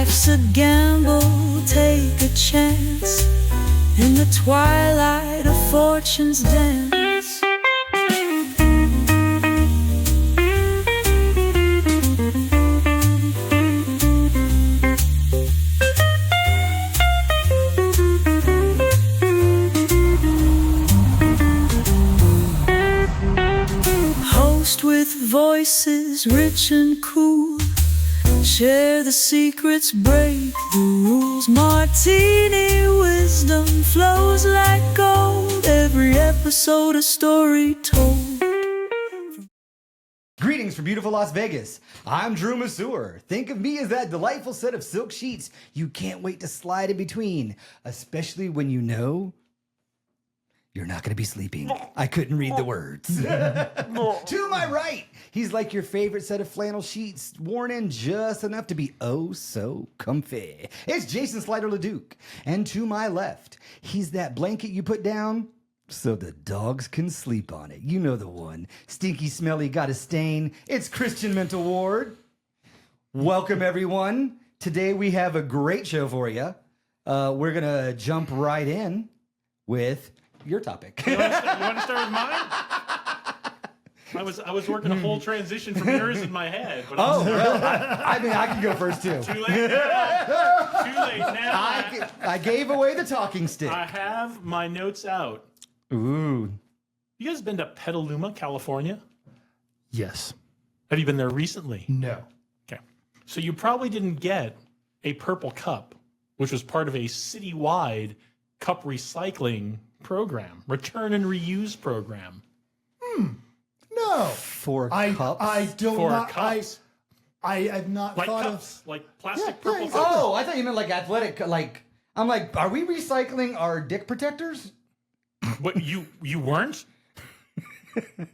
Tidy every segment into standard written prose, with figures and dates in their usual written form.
Life's a gamble, take a chance in the twilight of fortune's dance. Host with voices rich and cool, share the secrets, break the rules. Martini wisdom flows like gold, every episode a story told. Greetings from beautiful Las Vegas. I'm Drew Masur. Think of me as that delightful set of silk sheets you can't wait to slide in between, especially when you know you're not going to be sleeping. I couldn't read the words. To my right, he's like your favorite set of flannel sheets, worn in just enough to be oh so comfy. It's Jason Slider LeDuc. And to my left, he's that blanket you put down so the dogs can sleep on it. You know the one. Stinky, smelly, got a stain. It's Christian Mental Ward. Welcome, everyone. Today we have a great show for you. We're going to jump right in with your topic. You want to start with mine? I was working a whole transition from yours in my head. But I mean, I can go first, too. Too late now. Too late now. I gave away the talking stick. I have my notes out. Ooh. You guys been to Petaluma, California? Yes. Have you been there recently? No. Okay. So you probably didn't get a purple cup, which was part of a citywide cup recycling program, return and reuse program. No. For I don't For not cups. I have not Like thought cups, like plastic Yeah, purple yeah, cups. Oh, I thought you meant like athletic. Like, I'm like, are we recycling our dick protectors? What, you weren't?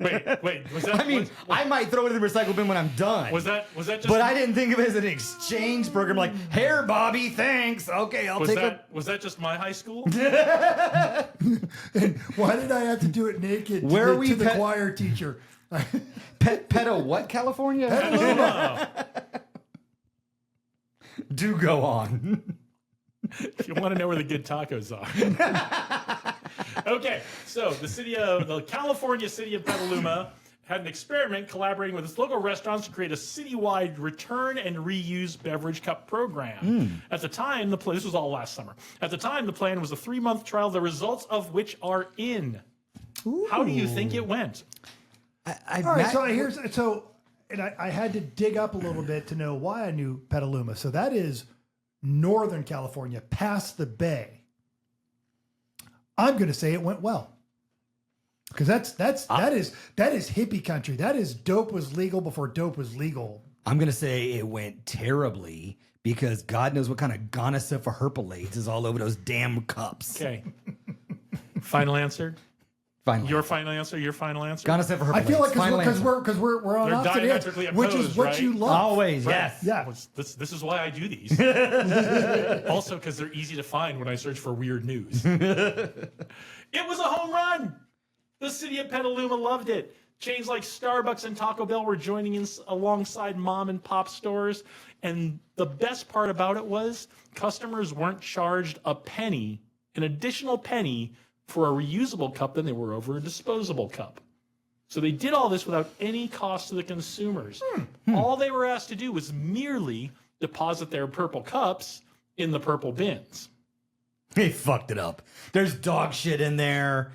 Wait, was that? I mean, I might throw it in the recycle bin when I'm done. was that just? But I didn't think of it as an exchange program. Like, here, Bobby, thanks. Okay, I'll take it. Was that just my high school? of. Why did I have to do it naked Where to, are we to the pet- choir teacher? Pedo what, California? Petaluma. Do go on. If you want to know where the good tacos are. Okay, so the California city of Petaluma had an experiment collaborating with its local restaurants to create a citywide return and reuse beverage cup program. At the time, this was all last summer. At the time, the plan was a 3-month trial, the results of which are in. How do you think it went? All right, I had to dig up a little bit to know why I knew Petaluma. So that is Northern California, past the Bay. I'm going to say it went well, because that is hippie country. That is dope was legal before dope was legal. I'm going to say it went terribly because God knows what kind of gonorrhea for herpalates is all over those damn cups. Okay. Final answer? Finally. Your final answer? Your final answer? Gonorrhea for herpalates. I feel like Final because answer. we're on They're opposite diametrically ends, which is opposed, what right? you love. Always, Right. yes. Yeah. This is why I do these. Also, because they're easy to find when I search for weird news. It was a home run. The city of Petaluma loved it. Chains like Starbucks and Taco Bell were joining in alongside mom and pop stores. And the best part about it was customers weren't charged an additional penny for a reusable cup than they were over a disposable cup. So they did all this without any cost to the consumers. All they were asked to do was merely deposit their purple cups in the purple bins. They fucked it up. There's dog shit in there.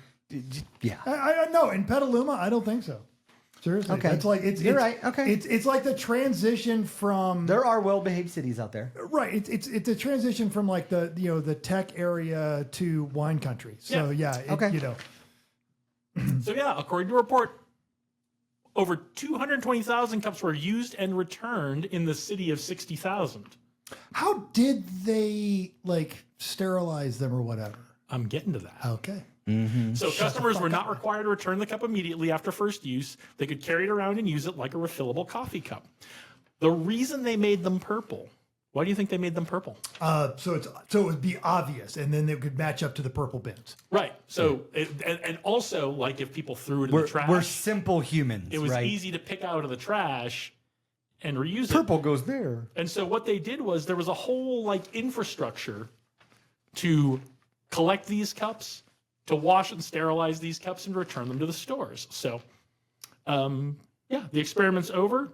Yeah. I know. In Petaluma, I don't think so. Seriously. Okay. It's like You're right. Okay. It's like the transition from There are well-behaved cities out there. right. It's a transition from like the tech area to wine country. So Okay. So yeah, according to a report, over 220,000 cups were used and returned in the city of 60,000. How did they like sterilize them or whatever? I'm getting to that. Okay. So customers were not required to return the cup immediately after first use. They could carry it around and use it like a refillable coffee cup. The reason they made them purple, why do you think they made them purple? So it would be obvious, and then they could match up to the purple bins. Right. So and also, like if people threw it in the trash, We're simple humans. it was right? easy to pick out of the trash and reuse it. Purple goes there. And so what they did was there was a whole like infrastructure to collect these cups, to wash and sterilize these cups and return them to the stores. So, yeah, the experiment's over.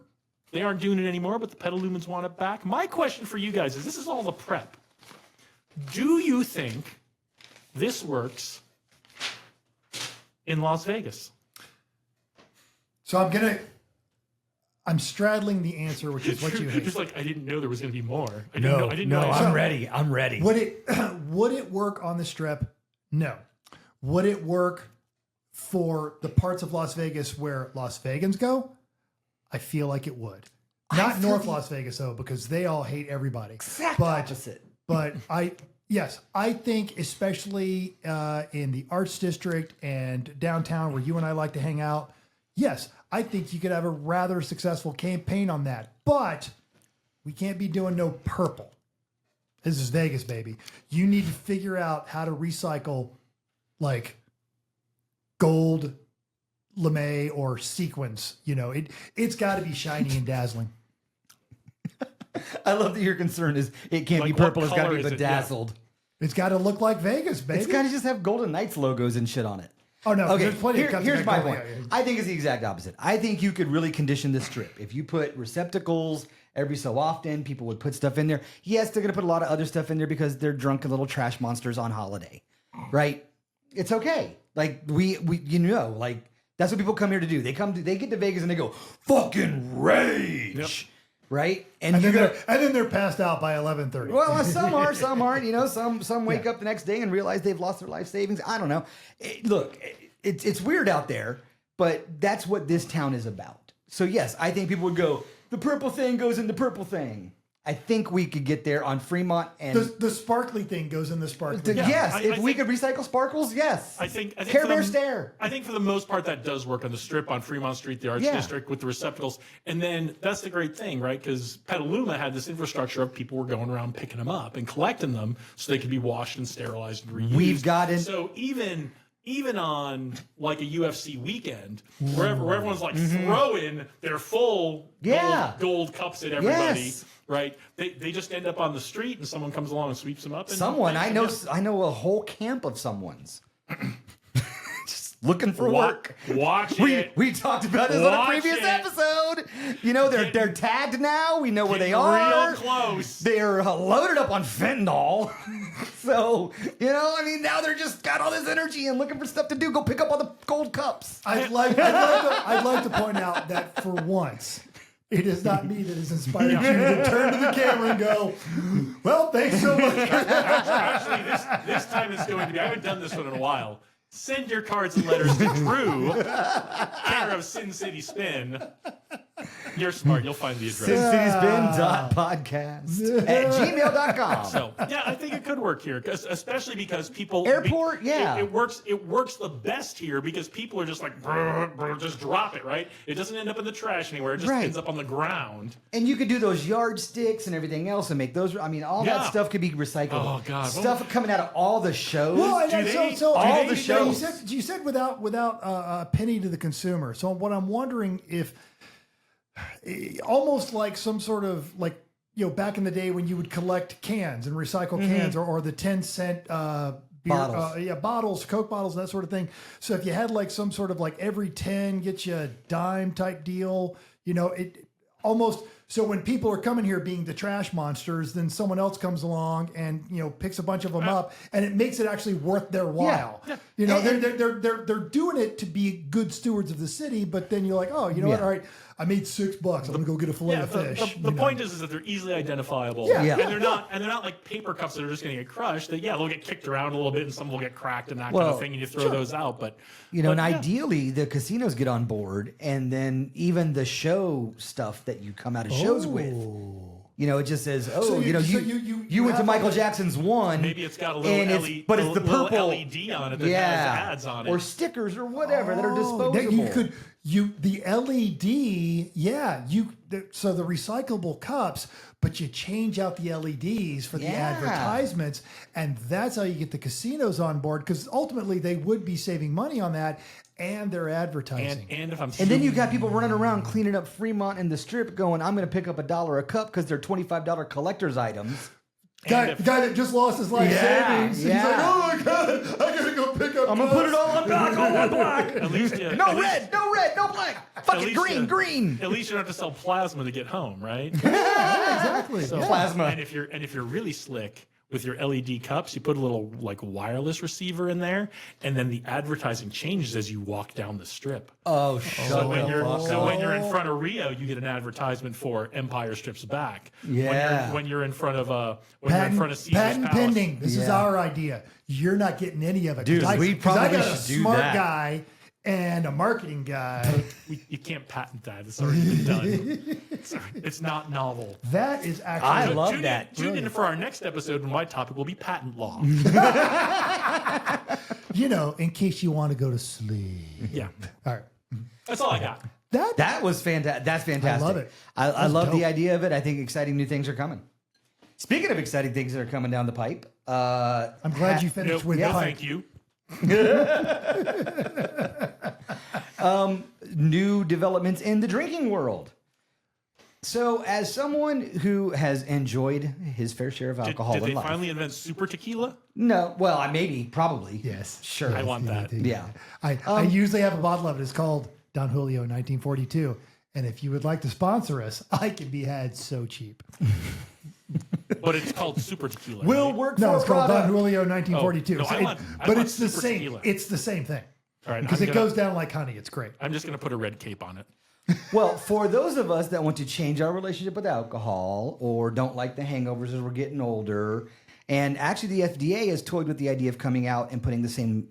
They aren't doing it anymore, but the Petalumans want it back. My question for you guys is, this is all the prep. Do you think this works in Las Vegas? So I'm straddling the answer, which is what you hate. Just like, I didn't know there was going to be more. I didn't No, know. I'm ready. I'm ready. Would it work on the Strip? No. Would it work for the parts of Las Vegas where Las Vegans go? I feel like it would. Not North Las Vegas though, because they all hate everybody. Opposite. But I think especially in the Arts District and downtown where you and I like to hang out, yes, I think you could have a rather successful campaign on that. But we can't be doing no purple. This is Vegas, baby. You need to figure out how to recycle like gold, lamé, or sequins. You know, it's got to be shiny and dazzling. I love that your concern is it can't Like, be purple. what It's got to color be is it? bedazzled. It's got to look like Vegas, baby. It's got to just have Golden Knights logos and shit on it. Oh no! Okay, There's plenty of cuts here's that my go- point. I think it's the exact opposite. I think you could really condition the Strip. If you put receptacles every so often, people would put stuff in there. Yes, they're going to put a lot of other stuff in there because they're drunken little trash monsters on holiday, right? It's okay. Like we like that's what people come here to do. They get to Vegas and they go fucking rage, right? And then they're passed out by 11:30. well, some are, some aren't. You know, some wake up the next day and realize they've lost their life savings. I don't know. Look, it's weird out there, but that's what this town is about. So yes, I think people would go, the purple thing goes in the purple thing. I think we could get there on Fremont and the sparkly thing goes in the sparkly. yes, if I we think- could recycle sparkles, yes. I think Care for Bear the- stare. I think for the most part that does work on the Strip, on Fremont Street, the Arts Yeah. District with the receptacles. And then that's the great thing, right? Because Petaluma had this infrastructure of people were going around picking them up and collecting them so they could be washed and sterilized and reused. We've gotten- So even on like a UFC weekend, where everyone's like throwing their full Yeah. gold cups at everybody, Yes. right? They just end up on the street and someone comes along and sweeps them up. And Someone I know, Yeah. I know a whole camp of someone's just looking for Wa- work. Watch it. We talked about this on a Watch previous it. episode. You know, they're tagged now. We know where they Getting are. real close. They're loaded up on fentanyl. So, you know, I mean, now they're just got all this energy and looking for stuff to do. Go pick up all the gold cups. I'd like to point out that for once, it is not me that has inspired you to turn to the camera and go, well, thanks so much. Actually, this time it's going to be, I haven't done this one in a while. Send your cards and letters to Drew, care of Sin City Spin. You're smart. You'll find the address. SinCitySpin.podcast@gmail.com. So yeah, I think it could work here, especially because people Airport, yeah. it works. It works the best here because people are just like brr, brr, just drop it, right? It doesn't end up in the trash anywhere. It just Right. ends up on the ground. And you could do those yardsticks and everything else and make those. I mean, all that Yeah. stuff could be recycled. Oh, God. Stuff coming out of all the shows. Well, and Do they- do all they- the shows. You said without a penny to the consumer. So what I'm wondering if almost like some sort of like, you know, back in the day when you would collect cans and recycle cans or the 10-cent beer, Bottles. bottles, Coke bottles, that sort of thing. So if you had like some sort of like every 10 gets you a dime type deal, you know, it almost. So when people are coming here being the trash monsters, then someone else comes along and, you know, picks a bunch of them up, and it makes it actually worth their while. Yeah. You know, they're doing it to be good stewards of the city, but then you're like, oh, you know what? All right, I made $6. I'm gonna go get a fillet of fish. The point is that they're easily identifiable. Yeah. Yeah. And they're not like paper cups that are just going to get crushed. That they'll get kicked around a little bit and some will get cracked and that kind Well, of thing, and you throw those out. But You know, but, and yeah. ideally the casinos get on board, and then even the show stuff that you come out of shows with. You know, it just says, oh, So you went to have Michael all the- Jackson's one. Maybe it's got a and little it's- but it's the little purple LED on it that has ads on it. or stickers or whatever that are Oh, disposable. the LED, yeah, so the recyclable cups, but you change out the LEDs for the advertisements, and that's how you get the casinos on board, because ultimately they would be saving money on that and their advertising. And if I'm And then you got people running around cleaning up Fremont and the Strip going, I'm going to pick up $1 a cup because they're $25 collector's items. The guy that just lost his life savings. He's like, oh my God, I got to go pick up. I'm going to put it all on black, all on black. at least No red, no black. Fuck it, green. At least you don't have to sell plasma to get home, right? Exactly. So, Plasma. And if you're really slick with your LED cups, you put a little like wireless receiver in there, and then the advertising changes as you walk down the Strip. Oh, So when you're in front of Rio, you get an advertisement for Empire Strips Back. Yeah. When you're in front of Caesar's patent Palace. pending. This is our idea. You're not getting any of it. Dude, we probably I got a should do smart that. guy and a marketing guy. You can't patent that. It's already been done. It's not novel. That is actually. I love that. Tune in for our next episode, and my topic will be patent law. In case you want to go to sleep. Yeah. All right. That's all I got. That was fantastic. That's fantastic. I love it. I love dope. the idea of it. I think exciting new things are coming. Speaking of exciting things that are coming down the pipe, I'm glad you finished with no, pipe. thank you. new developments in the drinking world. So, as someone who has enjoyed his fair share of alcohol Did they in life, finally invent super tequila? no, well, maybe, probably, Yes. sure, I want that. yeah. I usually have a bottle of it. It's called Don Julio 1942. And if you would like to sponsor us, I can be had so cheap. But it's called super tequila. Will right? work No, for it's a called Don product. Julio 1942. Oh, no, So I want but it's the super same. tequila. It's the same thing. All right, Because it goes down like honey. It's great. I'm just going to put a red cape on it. Well, for those of us that want to change our relationship with alcohol or don't like the hangovers as we're getting older, and actually the FDA has toyed with the idea of coming out and putting the same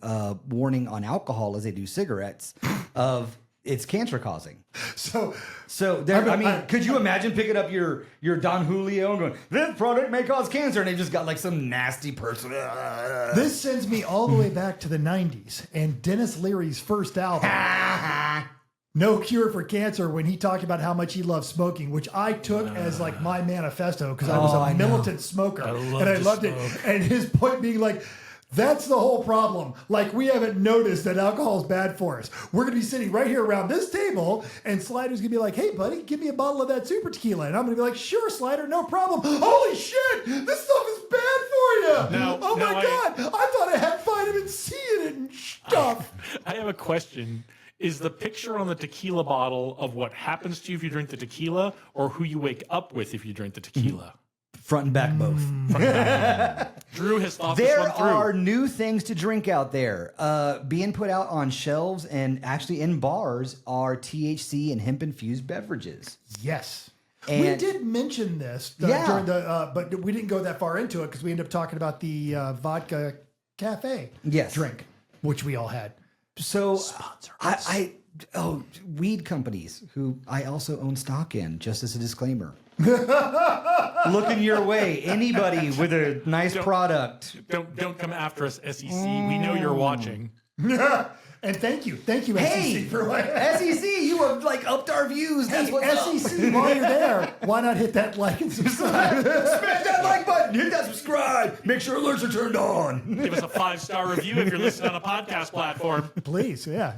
warning on alcohol as they do cigarettes of it's cancer causing. So there, could you imagine picking up your Don Julio and going, this product may cause cancer, and they just got like some nasty person. this sends me all the way back to the 90s and Dennis Leary's first album, No Cure for Cancer, when he talked about how much he loved smoking, which I took as like my manifesto because I was a militant smoker and I loved it. And his point being like, that's the whole problem. Like, we haven't noticed that alcohol is bad for us. We're going to be sitting right here around this table, and Slider's going to be like, hey, buddy, give me a bottle of that super tequila. And I'm going to be like, sure, Slider, no problem. Holy shit, this stuff is bad for you. Oh, my God. I thought it had vitamin C in it and stuff. I have a question. Is the picture on the tequila bottle of what happens to you if you drink the tequila, or who you wake up with if you drink the tequila? Front and back both. Drew has thought this There one through. are new things to drink out there. Being put out on shelves and actually in bars are THC and hemp-infused beverages. Yes. And- we did mention this during the, but we didn't go that far into it because we ended up talking about the vodka cafe drink, which we all had. So weed companies who I also own stock in, just as a disclaimer. Looking your way, anybody with a nice product. Don't come after us, SEC. We know you're watching. And thank you, Hey, SEC, for what. SEC, you have like upped our views. That's what's up. SEC, while you're there, why not hit that like and subscribe? Smash that like button, hit that subscribe, make sure alerts are turned on. Give us a 5-star review if you're listening on a podcast platform. Please, yeah.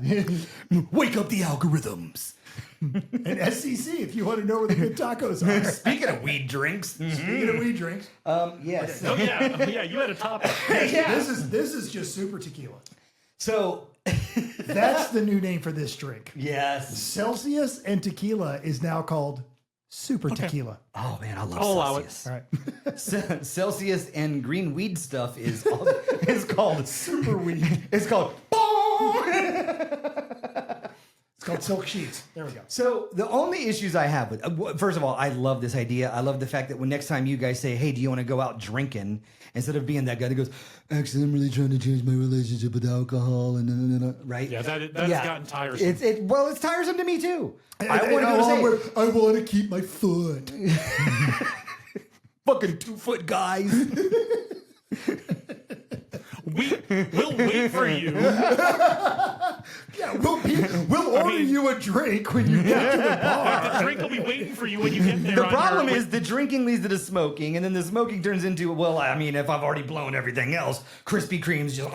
Wake up the algorithms. And SEC, if you want to know where the good tacos are. Speaking of weed drinks, Speaking of weed drinks, yes. Oh yeah, you had a topic. this is just super tequila. So, That's the new name for this drink. yes. Celsius and tequila is now called super tequila. Oh man, I love I'll allow it. Celsius. All right. Celsius and green weed stuff is called Super weed. It's called. It's called silk sheets. There we go. So the only issues I have with, first of all, I love this idea. I love the fact that when next time you guys say, "Hey, do you want to go out drinking?" Instead of being that guy that goes, "Actually, I'm really trying to change my relationship with alcohol," and right? Yeah, that's gotten tiresome. It's tiresome to me too. I want to go say, I want to keep my foot. "Fucking 2-foot guys." We'll wait for you. Yeah, We'll order you a drink when you get to the bar. The drink will be waiting for you when you get there. The problem is the drinking leads to the smoking, and then the smoking turns into, well, I mean, if I've already blown everything else, Krispy Kreme's just,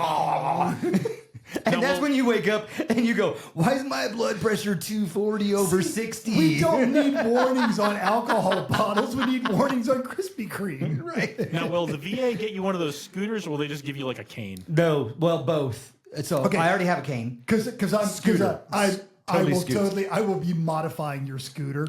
And that's when you wake up and you go, why is my blood pressure 240 over 60? We don't need warnings on alcohol bottles. We need warnings on Krispy Kreme. Right. Now, will the VA get you one of those scooters, or will they just give you like a cane? No, well, both. So I already have a cane. Because I will be modifying your scooter.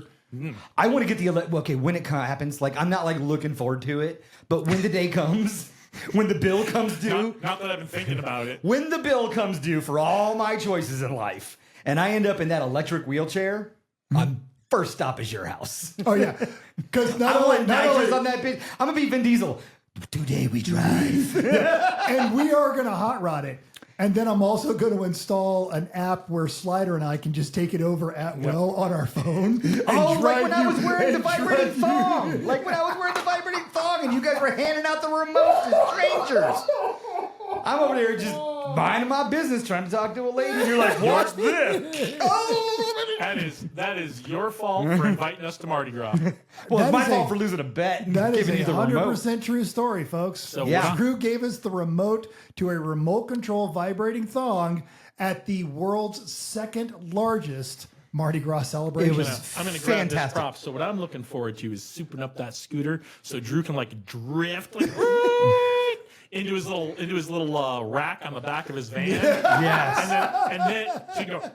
I want to get when it happens, like I'm not like looking forward to it, but when the day comes, when the bill comes due. Not that I've been thinking about it. When the bill comes due for all my choices in life, and I end up in that electric wheelchair, my first stop is your house. Oh yeah, because on that bitch. I'm gonna be Vin Diesel. Today we drive, and we are gonna hot rod it. And then I'm also going to install an app where Slider and I can just take it over at will on our phone. Like when I was wearing the vibrating thong. Like when I was wearing the vibrating thong and you guys were handing out the remote to strangers. I'm over there just minding my business trying to talk to a lady. And you're like, what's this? That is your fault for inviting us to Mardi Gras. Well, it's my fault for losing a bet and that giving is you the 100% remote. true story, folks. So Drew gave us the remote to a remote control vibrating thong at the world's second largest Mardi Gras celebration. It was I'm going to grab this fantastic. prop. So what I'm looking forward to is souping up that scooter so Drew can like drift like into his little rack on the back of his van. Yes. And then so you go.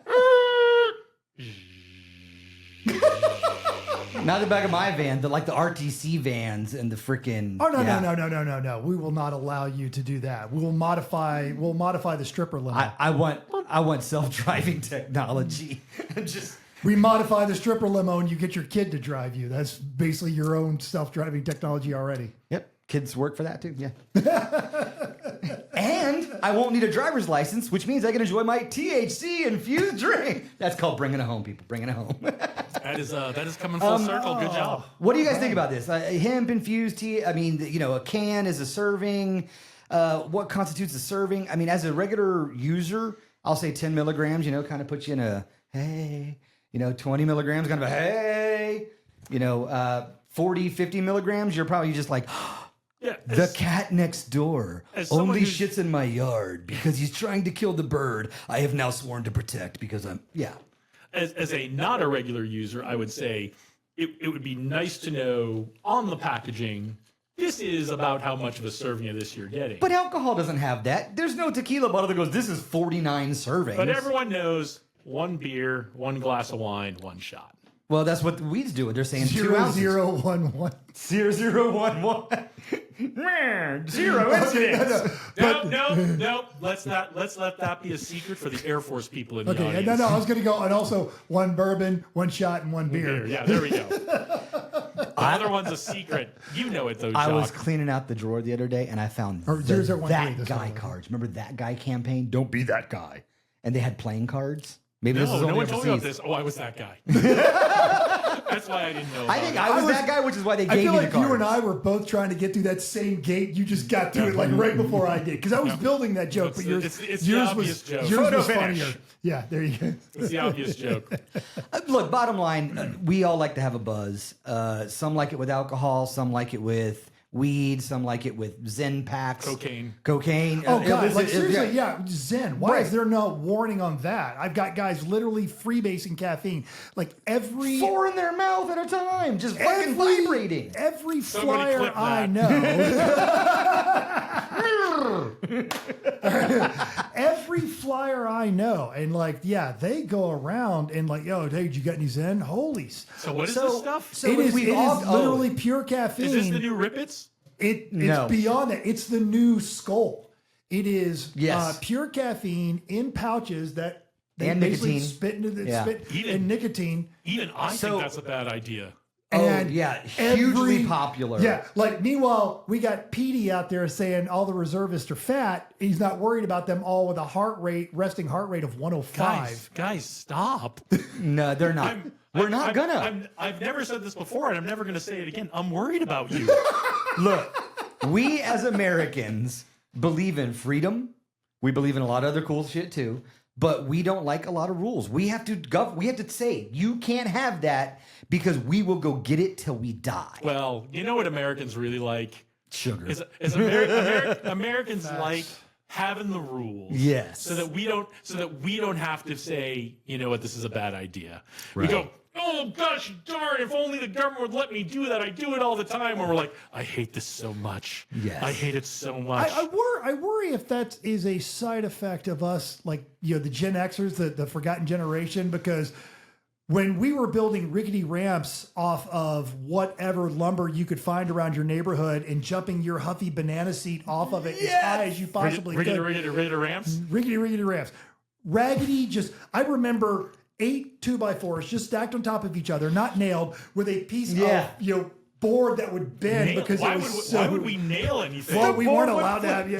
Not the back of my van, the RTC vans and the freaking. Oh no! We will not allow you to do that. We'll modify the stripper limit. I want self-driving technology. We modify the stripper limo and you get your kid to drive you. That's basically your own self-driving technology already. Yep, kids work for that too. Yeah. And I won't need a driver's license, which means I can enjoy my THC-infused drink. That's called bringing it home, people. Bringing it home. That is coming full circle. Good job. What do you guys think about this? Hemp-infused tea. I mean, a can is a serving. What constitutes a serving? I mean, as a regular user, I'll say 10 milligrams. Kind of puts you in a hey. 20 milligrams, kind of a hey. 40, 50 milligrams, you're probably just like. Yeah, the cat next door only shits in my yard because he's trying to kill the bird I have now sworn to protect because I'm. As a not a regular user, I would say it would be nice to know on the packaging, this is about how much of a serving of this you're getting. But alcohol doesn't have that. There's no tequila bottle that goes, this is 49 servings. But everyone knows 1 beer, 1 glass of wine, 1 shot. Well, that's what the weed's doing. They're saying 2 ounces. 0011. 0011. 0 incidents. No. Let's let that be a secret for the Air Force people in the audience. No. I was going to go, and also 1 bourbon, 1 shot, and 1 beer. Yeah, there we go. The other one's a secret. You know it though, Jock. I was cleaning out the drawer the other day, and I found that guy cards. Remember that guy campaign? Don't be that guy. And they had playing cards. Maybe this was only no one overseas. told me about this. Oh, I was that guy. That's why I didn't know. I think I was that guy, which is why they gave me the cards. I feel like you and I were both trying to get through that same gate. You just got through it like right before I did, because I was building that joke, but yours was funnier. Yeah, there you go. It's the obvious joke. Look, bottom line, we all like to have a buzz. Some like it with alcohol. Some like it with weed. Some like it with Zen packs. Cocaine. Oh, God. Seriously, yeah. Zen. Why is there no warning on that? I've got guys literally freebasing caffeine. Like 4 in their mouth at a time. Just fucking vibrating. Every flyer I know. Every flyer I know. And they go around and yo, dude, you got any Zen? Holy. So what is this stuff? So it is literally pure caffeine. Is this the new Rippets? It's beyond that. It's the new Skull. It is pure caffeine in pouches that they basically spit into and nicotine. Even I think that's a bad idea. And hugely popular. Yeah, meanwhile, we got Petey out there saying all the reservists are fat. He's not worried about them all with a resting heart rate of 105. Guys, stop. No, they're not. I've never said this before, and I'm never gonna say it again. I'm worried about you. Look, we as Americans believe in freedom. We believe in a lot of other cool shit too. but we don't like a lot of rules. We have to say you can't have that because we will go get it till we die. Well, you know what Americans really like? Sugar. Is Americans like having the rules. Yes. So that we don't have to say, you know what, this is a bad idea. We Right. go, oh gosh darn, if only the government would let me do that. I do it all the time. Or we're like, I hate this so much. Yes. I hate it so much. I worry if that is a side effect of us, like, you know, the Gen Xers, the forgotten generation, because when we were building rickety ramps off of whatever lumber you could find around your neighborhood and jumping your Huffy banana seat off of it as high as you possibly could. Riggedy ramps. Rickety ramps. Raggedy, I remember 8 2x4s just stacked on top of each other, not nailed, with a piece of, you know, board that would bend because why it was so. why would we nail anything? Well, we weren't board allowed to have. Yeah,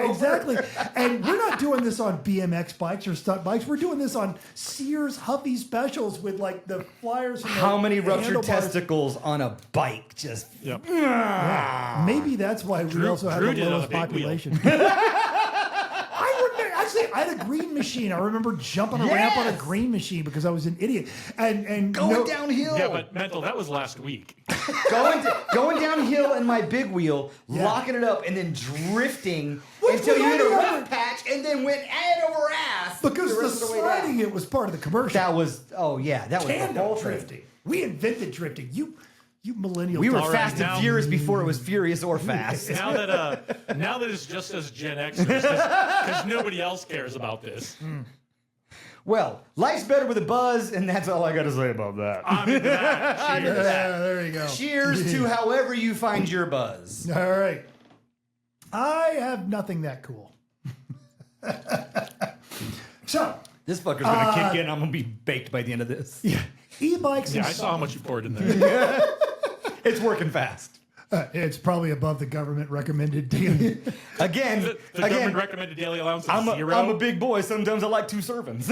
Exactly. And we're not doing this on BMX bikes or stunt bikes. We're doing this on Sears Huffy specials with like the flyers. And How many ruptured handlebars. testicles on a bike? Just Yep. Yeah. Maybe that's why we also have Drew the did it on lowest a big wheel. population. I had a green machine. I remember jumping a ramp on a green machine because I was an idiot. And going downhill. Yeah, but mental, that was last week. going downhill in my big wheel, locking it up, and then drifting until you hit a rough patch, and then went head over ass. because the rest of way sliding down. it was part of the commercial. That was that was the Tandem whole thing. drifting. We invented drifting. You millennials. We were All right, fast now- and furious before it was furious or fast. now that it's just as Gen Xers, because nobody else cares about this. Well, life's better with a buzz, and that's all I got to say about that. I'm into that. I'm into that. There you go. Cheers to however you find your buzz. All right. I have nothing that cool. So, This fucker's gonna kick in. I'm gonna be baked by the end of this. e-bikes Yeah, and I saw how much you poured in there. It's working fast. it's probably above the government recommended daily. Again, The government recommended daily allowance is I'm zero. a big boy. Sometimes I like 2 servings.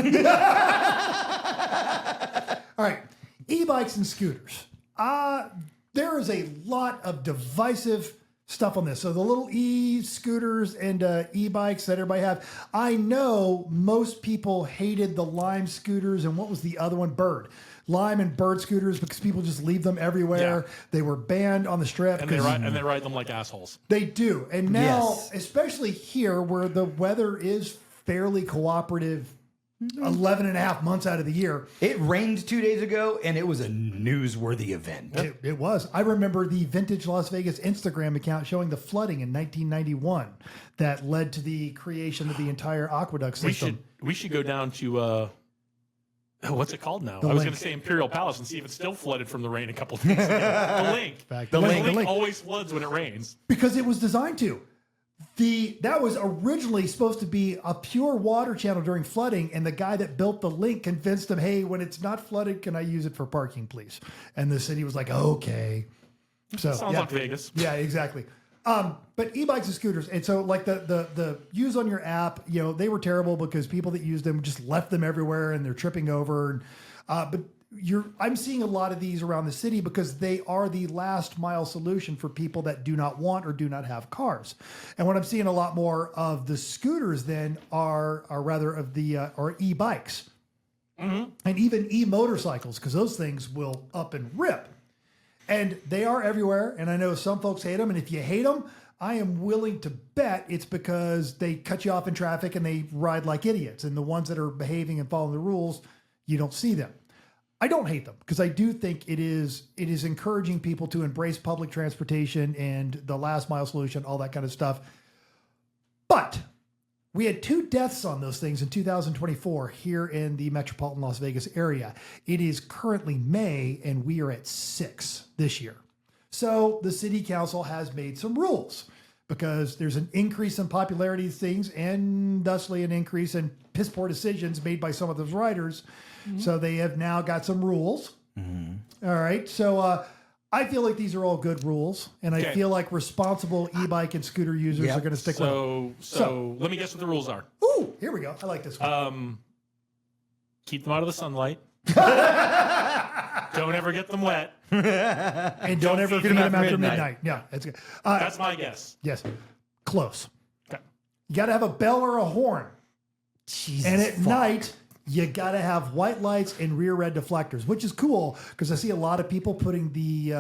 All right, e-bikes and scooters. There is a lot of divisive stuff on this. So the little e-scooters and e-bikes that everybody have. I know most people hated the Lime scooters and what was the other one? Bird. Lime and Bird scooters because people just leave them everywhere. Yeah. They were banned on the strip. and they ride them like assholes. They do. And now, Yes. especially here where the weather is fairly cooperative 11 and a half months out of the year. It rained 2 days ago, and it was a newsworthy event. It was. I remember the Vintage Las Vegas Instagram account showing the flooding in 1991 that led to the creation of the entire aqueduct system. We should go down to what's it called now? I was Link. going to say Imperial Palace and see if it's still flooded from the rain a couple of days ago. The Link. Fact, The the Link Link. always floods when it rains. Because it was designed to. That was originally supposed to be a pure water channel during flooding, and the guy that built the link convinced him, hey, when it's not flooded, can I use it for parking, please? And the city was like, okay. So Sounds like Vegas. Yeah, exactly. But e-bikes and scooters, and so like the use on your app, you know, they were terrible because people that used them just left them everywhere and they're tripping over. But I'm seeing a lot of these around the city because they are the last mile solution for people that do not want or do not have cars. And what I'm seeing a lot more of the scooters then are rather of the or e-bikes and even e-motorcycles because those things will up and rip. And they are everywhere. And I know some folks hate them. And if you hate them, I am willing to bet it's because they cut you off in traffic and they ride like idiots. And the ones that are behaving and following the rules, you don't see them. I don't hate them because I do think it is encouraging people to embrace public transportation and the last mile solution, all that kind of stuff. But we had 2 deaths on those things in 2024 here in the metropolitan Las Vegas area. It is currently May and we are at 6 this year. So the city council has made some rules because there's an increase in popularity of things and thusly an increase in piss poor decisions made by some of those riders. So they have now got some rules. All right. So I feel like these are all good rules. And I feel like responsible e-bike and scooter users are going to stick with them. So let me guess what the rules are. Ooh, here we go. I like this one. Keep them out of the sunlight. Don't ever get them wet. And don't ever feed them after midnight. Yeah, that's good. That's my guess. Yes. Close. Okay. You got to have a bell or a horn. Jesus And at fuck. night, you got to have white lights and rear red deflectors, which is cool because I see a lot of people putting the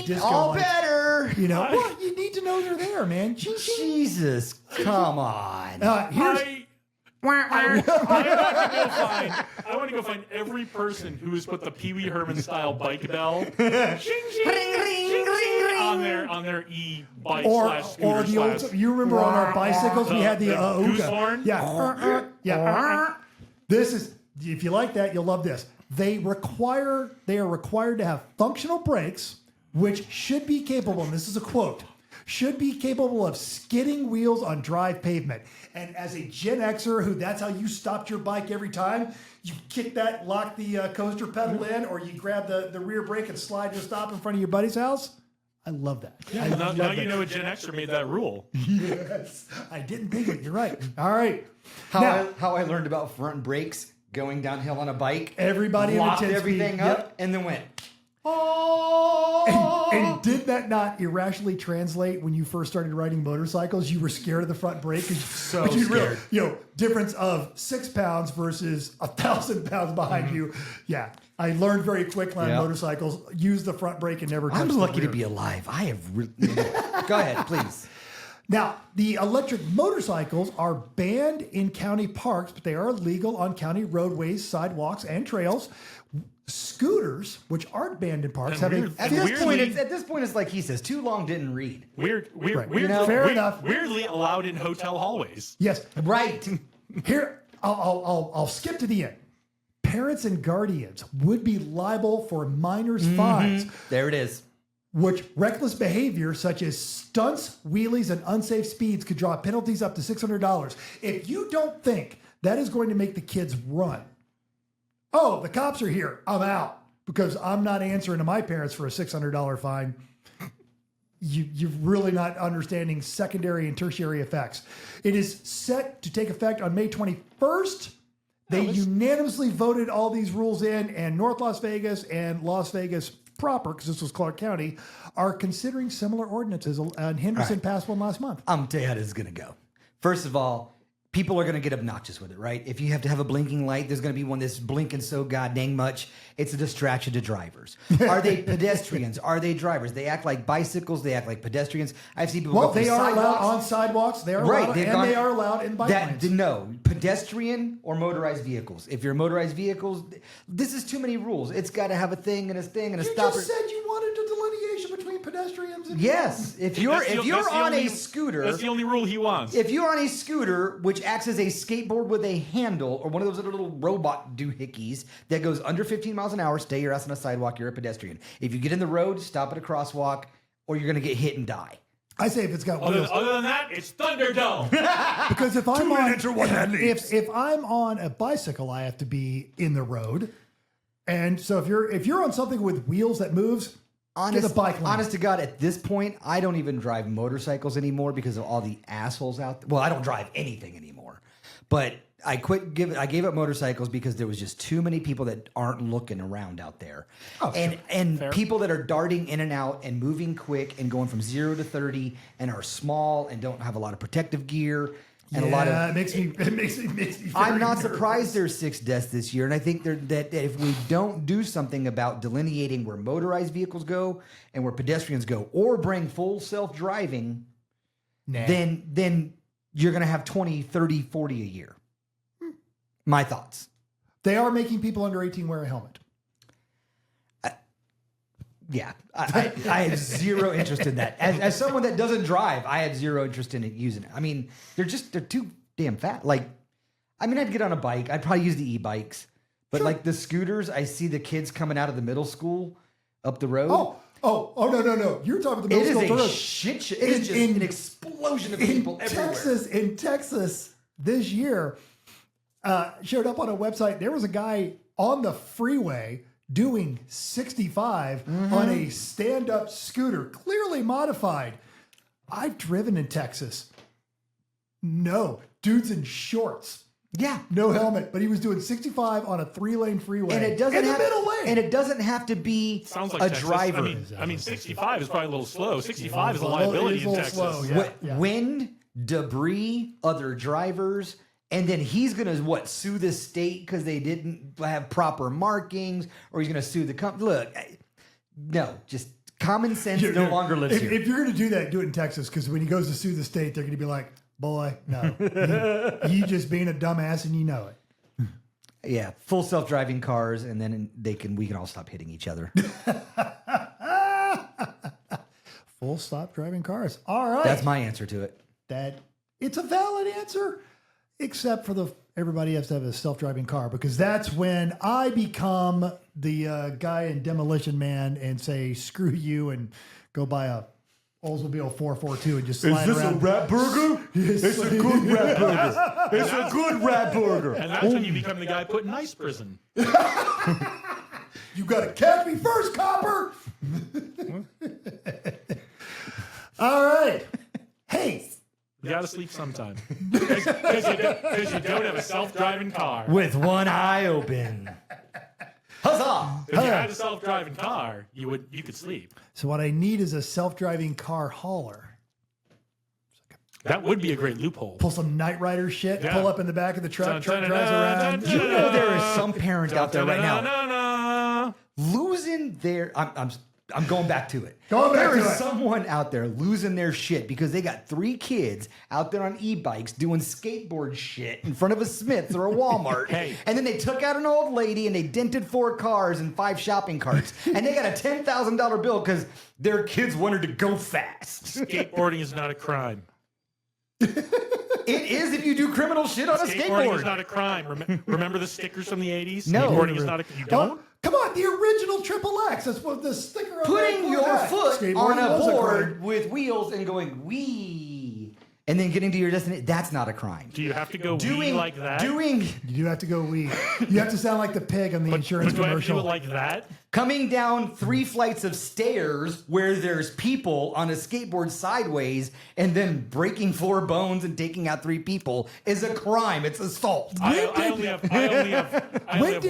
disco all lights. better. You know, well, you need to know they're there, man. Ching, ching. Jesus, come on. Here's I want to go find every person who has put the Pee Wee Herman style bike bell on their e-bike slash scooter or the slash. old. You remember on our bicycles we had the goose Uka. horn? Yeah. This is, if you like that, you'll love this. They are required to have functional brakes, which should be capable, and this is a quote, should be capable of skidding wheels on dry pavement. And as a Gen Xer, who that's how you stopped your bike every time, you kick that, lock the coaster pedal in, or you grab the rear brake and slide to stop in front of your buddy's house. I love that. Now you know a Gen Xer made that rule. Yes, I didn't think of it. You're right. All right. How I learned about front brakes going downhill on a bike. Everybody locked in the 10 everything speed, up yep. and then went. And did that not irrationally translate when you first started riding motorcycles? You were scared of the front brake. So scared. Difference of 6 pounds versus 1,000 pounds behind you. Yeah, I learned very quickly on motorcycles. Use the front brake and never touch I'm the lucky to rear. be alive. I have. Go ahead, please. Now, the electric motorcycles are banned in county parks, but they are legal on county roadways, sidewalks, and trails. Scooters, which aren't banned in parks, have a At this point, it's like he says, too long didn't read. Fair enough. Weirdly allowed in hotel hallways. Yes, Right. here I'll skip to the end. Parents and guardians would be liable for minors' fines, There it is. which reckless behavior such as stunts, wheelies, and unsafe speeds could draw penalties up to $600. If you don't think that is going to make the kids run, oh, the cops are here, I'm out because I'm not answering to my parents for a $600 fine. You're really not understanding secondary and tertiary effects. It is set to take effect on May 21st. They unanimously voted all these rules in, and North Las Vegas and Las Vegas proper, because this was Clark County, are considering similar ordinances. And Henderson passed one last month. I'm going to tell you how this is going to go. First of all, people are going to get obnoxious with it, right? If you have to have a blinking light, there's going to be one that's blinking so god dang much, it's a distraction to drivers. Are they pedestrians? Are they drivers? They act like bicycles. They act like pedestrians. I've seen people go from they are sidewalks. allowed on sidewalks. They are allowed, and they are allowed in bike lanes. No, pedestrian or motorized vehicles. If you're motorized vehicles, this is too many rules. It's got to have a thing and a thing and a You stopper. just said you wanted a delineation between pedestrians and Yes, if you're on a scooter, That's the only rule he wants. if you're on a scooter which acts as a skateboard with a handle or one of those little robot doohickeys that goes under 15 miles an hour, stay your ass on a sidewalk. You're a pedestrian. If you get in the road, stop at a crosswalk, or you're going to get hit and die. I say if it's got wheels. Other than that, it's Thunderdome. Because if I'm on, minutes or one hand if I'm on a bicycle, I have to be in the road. And so if you're on something with wheels that moves, get a bike lane. Honest to God, at this point, I don't even drive motorcycles anymore because of all the assholes out there. Well, I don't drive anything anymore. But I gave up motorcycles because there was just too many people that aren't looking around out there. Oh, and Fair. people that are darting in and out and moving quick and going from 0 to 30 and are small and don't have a lot of protective gear. And a lot of it makes me very I'm not nervous. surprised there's 6 deaths this year, and I think that if we don't do something about delineating where motorized vehicles go and where pedestrians go, or bring full self-driving, then you're going to have 20, 30, 40 a year. My thoughts. They are making people under 18 wear a helmet. Yeah, I have zero interest in that. As someone that doesn't drive, I have zero interest in using it. I mean, they're too damn fat. Like, I mean, I'd get on a bike. I'd probably use the e-bikes. But like the scooters, I see the kids coming out of the middle school up the road. Oh, no. You're talking about the middle It school. is a shit show. It is just an explosion of people everywhere. In Texas this year, showed up on a website. There was a guy on the freeway doing 65 on a stand-up scooter, clearly modified. I've driven in Texas. No, dude's in shorts. Yeah. No helmet, but he was doing 65 on a 3-lane freeway. And it doesn't in the middle lane. And it doesn't have to be Sounds like a Texas. driver. I mean, 65 is probably a little slow. 65 is a liability in Texas. Slow, yeah. Wind, debris, other drivers, And then he's going to, sue the state because they didn't have proper markings, or he's going to sue the company. Look, no, just common sense no longer lives here. If you're going to do that, do it in Texas, because when he goes to sue the state, they're going to be like, boy, no. you just being a dumbass and you know it. Yeah, full self-driving cars, and then we can all stop hitting each other. Full stop driving cars. All right. That's my answer to it. It's a valid answer, except for everybody has to have a self-driving car, because that's when I become the guy in Demolition Man and say, screw you, and go buy a Oldsmobile 442 and just slide around. Is this a rat burger? It's a good rat burger. It's a good rat burger. And that's when you become the guy put in ice prison. You got to catch me first, copper. All right. Hey. You got to sleep sometime. Because you don't have a self-driving car. With one eye open. Huzzah! If you had a self-driving car, you could sleep. So what I need is a self-driving car hauler. That would be a great loophole. Pull some Knight Rider shit, Yeah. pull up in the back of the truck, drives around. You know there is some parent out there right now losing their... I'm going back to it. There is someone out there losing their shit because they got 3 kids out there on e-bikes doing skateboard shit in front of a Smith's or a Walmart. Hey. And then they took out an old lady and they dented 4 cars and 5 shopping carts. And they got a $10,000 bill because their kids wanted to go fast. Skateboarding is not a crime. It is if you do criminal shit on a Skateboarding skateboard. is not a crime. Remember the stickers from the 80s? No. Skateboarding is not a... You don't? Come on, the original Triple X. That's what the sticker on Putting your foot Skateboarding on a was board crime. with wheels and going wee, and then getting to your destination, that's not a crime. Do you have to go wee like that? You do have to go wee. You have to sound like the pig on the insurance do I have to do commercial. it like that? Coming down 3 flights of stairs where there's people on a skateboard sideways and then breaking 4 bones and taking out 3 people is a crime. It's assault. I only have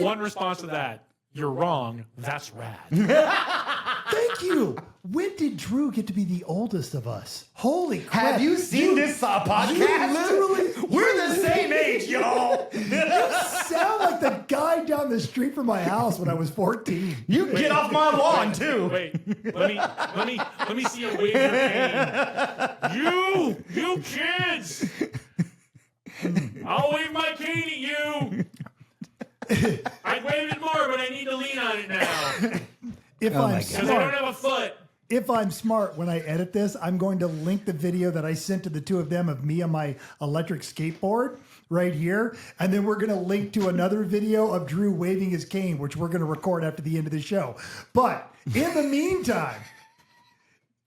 one response to that. You're wrong. That's rad. Thank you. When did Drew get to be the oldest of us? Holy crap. Have you seen this podcast? We're the same age, y'all. You sound like the guy down the street from my house when I was 14. You get off my lawn, too. Wait, let me see a wave of cane. You kids! I'll wave my cane at you. I'd wave it more, but I need to lean on it now. If Oh my I'm God. Because I smart, don't have a foot. if I'm smart, when I edit this, I'm going to link the video that I sent to the 2 of them of me on my electric skateboard right here. And then we're going to link to another video of Drew waving his cane, which we're going to record after the end of the show. But in the meantime,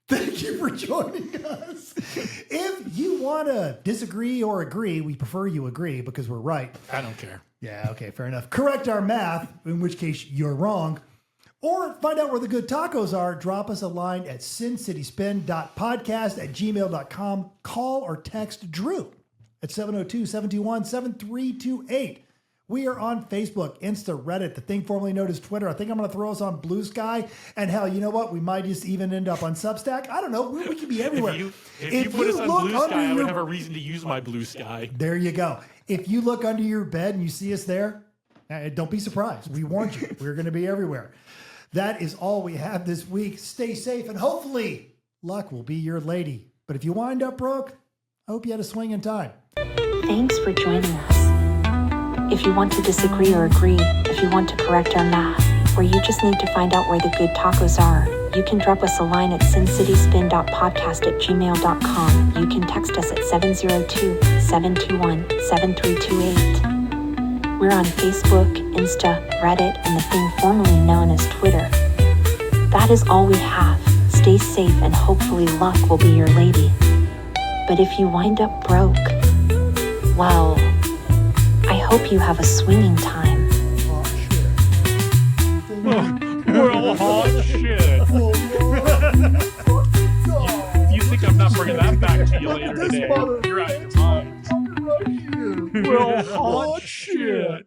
thank you for joining us. If you want to disagree or agree, we prefer you agree because we're right. I don't care. Yeah, okay, fair enough. Correct our math, in which case you're wrong. Or find out where the good tacos are. Drop us a line at sincityspin.podcast@gmail.com. Call or text Drew at 702-721-7328. We are on Facebook, Insta, Reddit, the thing formerly known as Twitter. I think I'm going to throw us on Blue Sky. And hell, you know what? We might just even end up on Substack. I don't know. We could be everywhere. If you put us on Blue Sky, I would have a reason to use my Blue Sky. There you go. If you look under your bed and you see us there, don't be surprised. We warned you. We're going to be everywhere. That is all we have this week. Stay safe, and hopefully luck will be your lady. But if you wind up broke, I hope you had a swinging time. Thanks for joining us. If you want to disagree or agree, if you want to correct our math, or you just need to find out where the good tacos are, you can drop us a line at sincityspin.podcast@gmail.com. You can text us at 702-721-7328. We're on Facebook, Insta, Reddit, and the thing formerly known as Twitter. That is all we have. Stay safe and hopefully luck will be your lady. But if you wind up broke, well, I hope you have a swinging time. Well, hot shit. You think I'm not bringing that back to you later today? You're out of your mind. Well, hot shit.